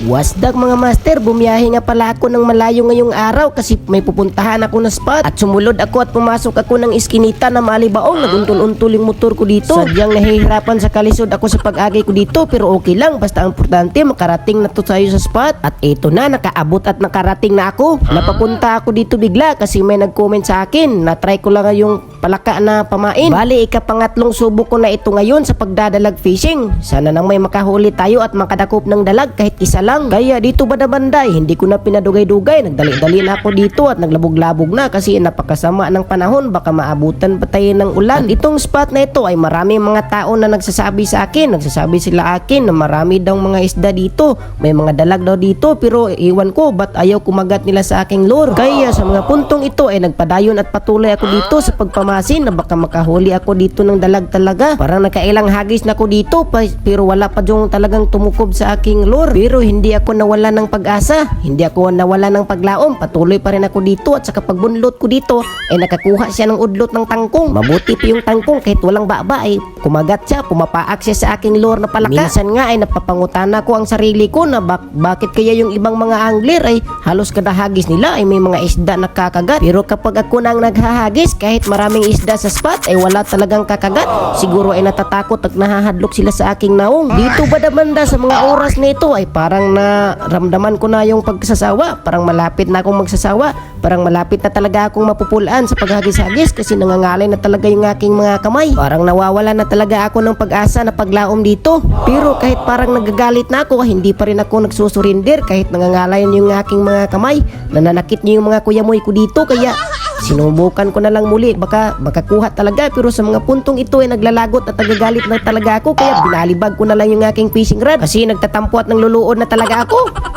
Wasdag mga master, bumiyahe nga pala ako ng malayo ngayong araw kasi may pupuntahan ako na spot. At sumulod ako at pumasok ako ng iskinita na malibaong. Naguntol-untol yung motor ko dito. Sadyang nahihirapan sa kalisod ako sa pag-agay ko dito, pero okay lang, basta ang importante makarating na to tayo sa spot. At ito na, nakaabot at nakarating na ako. Napapunta ako dito bigla kasi may nag-comment sa akin. Na-try ko lang yung palaka na pamain. Bali, ikapangatlong subok ko na ito ngayon sa pagdadalag fishing. Sana nang may makahuli tayo at makadakop ng dalag kahit isa lang. Kaya dito banda-banday, hindi ko na pinadugay-dugay. Nagdali-dali na ako dito at naglabog-labog na kasi napakasama ng panahon. Baka maabutan pa tayo ng ulan. At itong spot na ito ay maraming mga tao na nagsasabi sa akin. Nagsasabi sila akin na marami daw mga isda dito. May mga dalag daw dito, pero iwan ko ba't ayaw kumagat nila sa aking lure. Kaya sa mga puntong ito ay nagpadayon at patuloy ako dito sa pagpamasin na baka makahuli ako dito ng dalag talaga. Parang nakailang hagis na ako dito pero wala pa yung talagang tumukob sa aking lure. Pero hindi ako nawala ng pag-asa. Hindi ako nawala ng paglaom. Patuloy pa rin ako dito at sa pagbunlot ko dito ay nakakuha siya ng udlot ng tangkong. Mabuti pa yung tangkong kahit walang baba ay kumagat siya, pumapaak siya sa aking lure na palaka. Minsan nga ay napapangutana ko ang sarili ko na bakit kaya yung ibang mga angler ay halos kada hagis nila ay may mga isda na kakagat. Pero kapag ako nang naghahagis kahit maraming isda sa spot ay wala talagang kakagat. Siguro ay natatakot at nahahadlok sila sa aking naong. Dito banda sa mga oras na ito ay parang naramdaman ko na yung pagsasawa. Parang malapit na akong magsasawa. Parang malapit na talaga akong mapupulaan sa paghagis-hagis kasi nangangalay na talaga yung aking mga kamay. Parang nawawala na talaga ako ng pag-asa na paglaom dito. Pero kahit parang nagagalit na ako, hindi pa rin ako nagsusurinder kahit nangangalayan yung aking mga kamay. Nananakit niyo yung mga kuyamoy ko dito kaya sinubukan ko na lang muli. Baka makakuha talaga, pero sa mga puntong ito ay naglalagot at nagagalit na talaga ako kaya binalibag ko na lang yung aking fishing rod kasi nagtatampo at nangluluod na talaga ako.